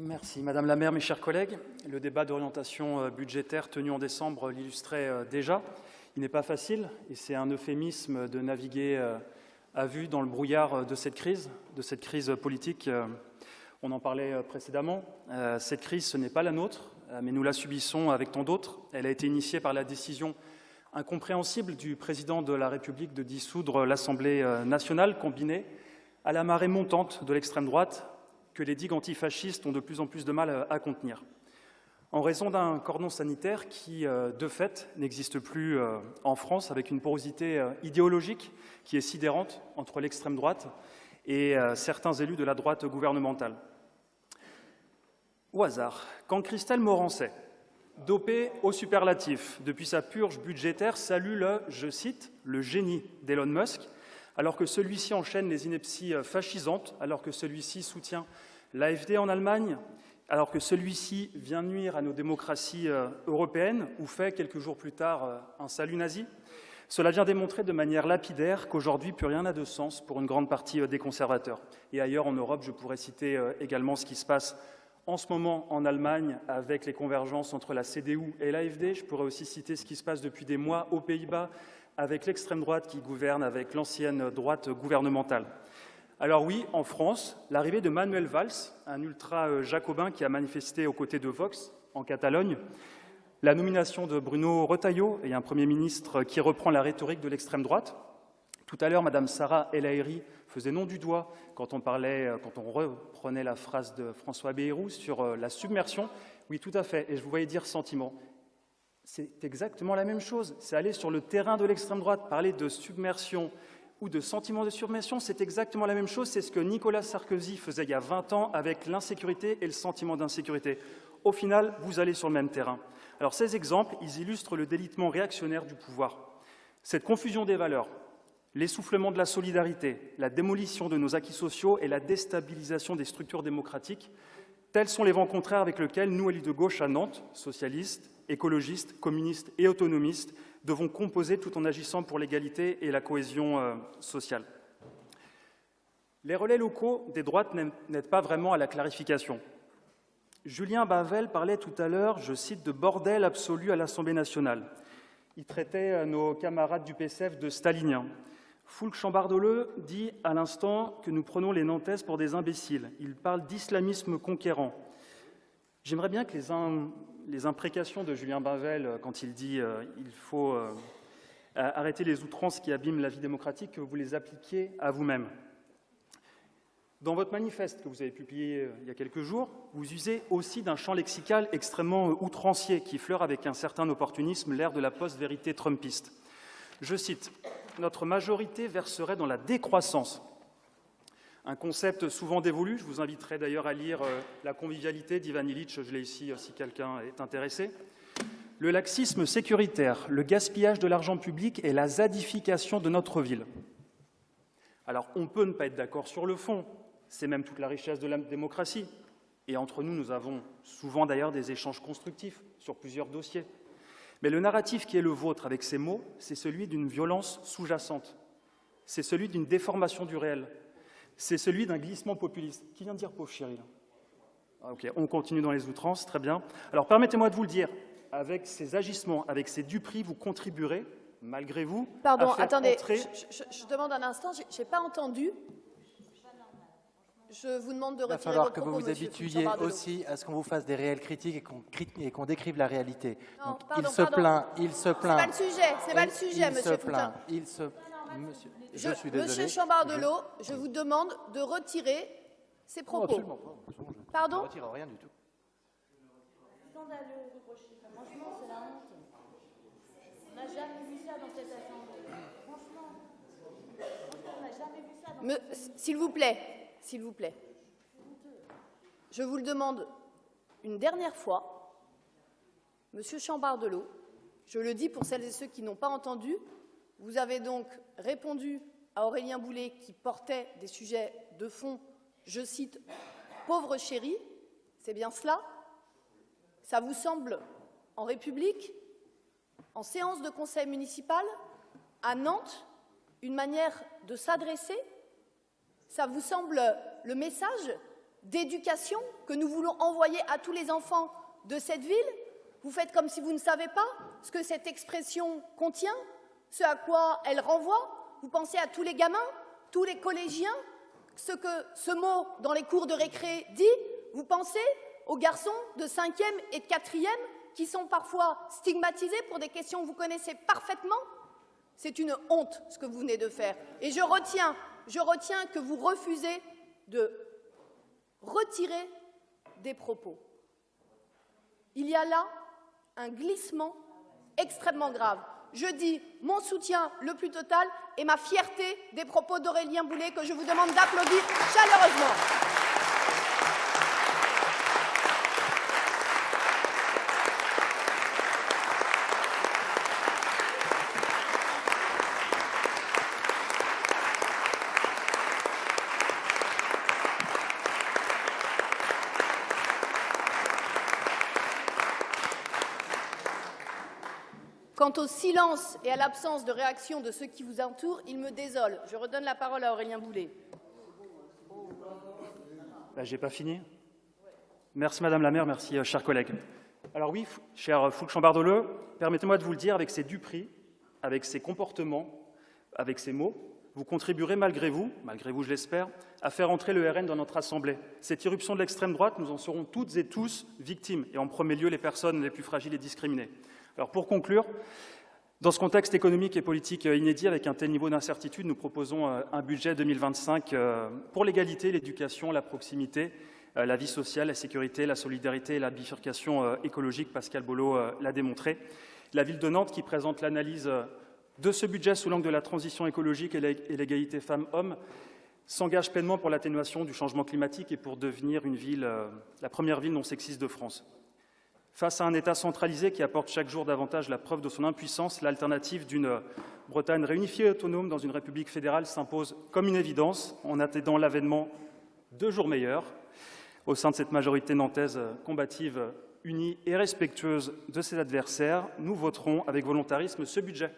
Merci. Madame la maire, mes chers collègues, le débat d'orientation budgétaire tenu en décembre l'illustrait déjà. Il n'est pas facile, et c'est un euphémisme de naviguer à vue dans le brouillard de cette crise politique. On en parlait précédemment. Cette crise, ce n'est pas la nôtre, mais nous la subissons avec tant d'autres. Elle a été initiée par la décision incompréhensible du président de la République de dissoudre l'Assemblée nationale, combinée à la marée montante de l'extrême droite, que les digues antifascistes ont de plus en plus de mal à contenir, en raison d'un cordon sanitaire qui, de fait, n'existe plus en France, avec une porosité idéologique qui est sidérante entre l'extrême droite et certains élus de la droite gouvernementale. Au hasard, quand Christelle Morançais, dopée au superlatif depuis sa purge budgétaire, salue le, je cite, « le génie d'Elon Musk », alors que celui-ci enchaîne les inepties fascisantes, alors que celui-ci soutient l'AfD en Allemagne, alors que celui-ci vient nuire à nos démocraties européennes ou fait, quelques jours plus tard, un salut nazi, cela vient démontrer de manière lapidaire qu'aujourd'hui, plus rien n'a de sens pour une grande partie des conservateurs. Et ailleurs en Europe, je pourrais citer également ce qui se passe en ce moment en Allemagne avec les convergences entre la CDU et l'AfD. Je pourrais aussi citer ce qui se passe depuis des mois aux Pays-Bas avec l'extrême droite qui gouverne avec l'ancienne droite gouvernementale. Alors oui, en France, l'arrivée de Manuel Valls, un ultra-jacobin qui a manifesté aux côtés de Vox en Catalogne, la nomination de Bruno Retailleau et un Premier ministre qui reprend la rhétorique de l'extrême droite. Tout à l'heure, Madame Sarah El Haïry faisait nom du doigt quand on reprenait la phrase de François Bayrou sur la submersion. Oui, tout à fait, et je vous voyais dire sentiment. C'est exactement la même chose. C'est aller sur le terrain de l'extrême droite, parler de submersion ou de sentiment de submersion, c'est exactement la même chose. C'est ce que Nicolas Sarkozy faisait il y a 20 ans avec l'insécurité et le sentiment d'insécurité. Au final, vous allez sur le même terrain. Alors ces exemples, ils illustrent le délitement réactionnaire du pouvoir. Cette confusion des valeurs, l'essoufflement de la solidarité, la démolition de nos acquis sociaux et la déstabilisation des structures démocratiques, tels sont les vents contraires avec lesquels nous, élus de gauche à Nantes, socialistes, écologistes, communistes et autonomistes, devons composer tout en agissant pour l'égalité et la cohésion sociale. Les relais locaux des droites n'aident pas vraiment à la clarification. Julien Bavel parlait tout à l'heure, je cite, de bordel absolu à l'Assemblée nationale. Il traitait nos camarades du PCF de staliniens. Foulques Chambardoleux dit à l'instant que nous prenons les Nantaises pour des imbéciles. Il parle d'islamisme conquérant. J'aimerais bien que les imprécations de Julien Bavel, quand il dit il faut arrêter les outrances qui abîment la vie démocratique, que vous les appliquiez à vous-même. Dans votre manifeste que vous avez publié il y a quelques jours, vous usez aussi d'un champ lexical extrêmement outrancier qui fleure avec un certain opportunisme l'ère de la post-vérité trumpiste. Je cite « Notre majorité verserait dans la décroissance ». Un concept souvent dévolu, je vous inviterai d'ailleurs à lire La convivialité d'Ivan Illich, je l'ai ici si quelqu'un est intéressé. Le laxisme sécuritaire, le gaspillage de l'argent public et la zadification de notre ville. Alors on peut ne pas être d'accord sur le fond, c'est même toute la richesse de la démocratie. Et entre nous, nous avons souvent d'ailleurs des échanges constructifs sur plusieurs dossiers. Mais le narratif qui est le vôtre avec ces mots, c'est celui d'une violence sous-jacente. C'est celui d'une déformation du réel. C'est celui d'un glissement populiste. Qui vient de dire pauvre chéri? Ok, on continue dans les outrances, très bien. Alors permettez-moi de vous le dire, avec ces agissements, avec ces duperies, vous contribuerez, malgré vous, pardon, à faire attendez, entrer... je demande un instant, je n'ai pas entendu. Je vous demande de retirer Il va falloir votre que propos, vous vous habituiez aussi à ce qu'on vous fasse des réelles critiques et qu'on décrive la réalité. Non, donc, pardon, il se plaint. C'est pas le sujet, c'est pas le sujet, monsieur Foutin. Je suis désolé. Monsieur Chambardelot, je vous demande de retirer ces propos. Absolument pas. Pardon? Je ne retire rien du tout. Scandaleux, reprocher. Franchement, c'est la honte. On n'a jamais vu ça dans cette assemblée. Franchement, on n'a jamais vu ça dans cette assemblée. S'il vous plaît. Je vous le demande une dernière fois, monsieur Chambardelot, je le dis pour celles et ceux qui n'ont pas entendu, vous avez donc répondu à Aurélien Boulet qui portait des sujets de fond, je cite, « pauvre chéri », c'est bien cela? Ça vous semble, en République, en séance de conseil municipal, à Nantes, une manière de s'adresser? Ça vous semble le message d'éducation que nous voulons envoyer à tous les enfants de cette ville. Vous faites comme si vous ne savez pas ce que cette expression contient, ce à quoi elle renvoie. Vous pensez à tous les gamins, tous les collégiens, ce que ce mot dans les cours de récré dit. Vous pensez aux garçons de 5e et de 4e qui sont parfois stigmatisés pour des questions que vous connaissez parfaitement. C'est une honte ce que vous venez de faire. Et je retiens que vous refusez de retirer des propos. Il y a là un glissement extrêmement grave. Je dis mon soutien le plus total et ma fierté des propos d'Aurélien Boullé que je vous demande d'applaudir chaleureusement. Quant au silence et à l'absence de réaction de ceux qui vous entourent, il me désole. Je redonne la parole à Aurélien Boullé. Je n'ai pas fini. Merci Madame la maire, merci chers collègues. Alors oui, cher Foulques-Chambardelleux, permettez-moi de vous le dire, avec ces duperies, avec ces comportements, avec ces mots, vous contribuerez malgré vous je l'espère, à faire entrer le RN dans notre Assemblée. Cette irruption de l'extrême droite, nous en serons toutes et tous victimes, et en premier lieu les personnes les plus fragiles et discriminées. Alors pour conclure, dans ce contexte économique et politique inédit, avec un tel niveau d'incertitude, nous proposons un budget 2025 pour l'égalité, l'éducation, la proximité, la vie sociale, la sécurité, la solidarité et la bifurcation écologique. Pascal Bollot l'a démontré. La ville de Nantes, qui présente l'analyse de ce budget sous l'angle de la transition écologique et l'égalité femmes-hommes, s'engage pleinement pour l'atténuation du changement climatique et pour devenir une ville, la première ville non sexiste de France. Face à un État centralisé qui apporte chaque jour davantage la preuve de son impuissance, l'alternative d'une Bretagne réunifiée et autonome dans une république fédérale s'impose comme une évidence en attendant l'avènement de jours meilleurs. Au sein de cette majorité nantaise combative, unie et respectueuse de ses adversaires, nous voterons avec volontarisme ce budget.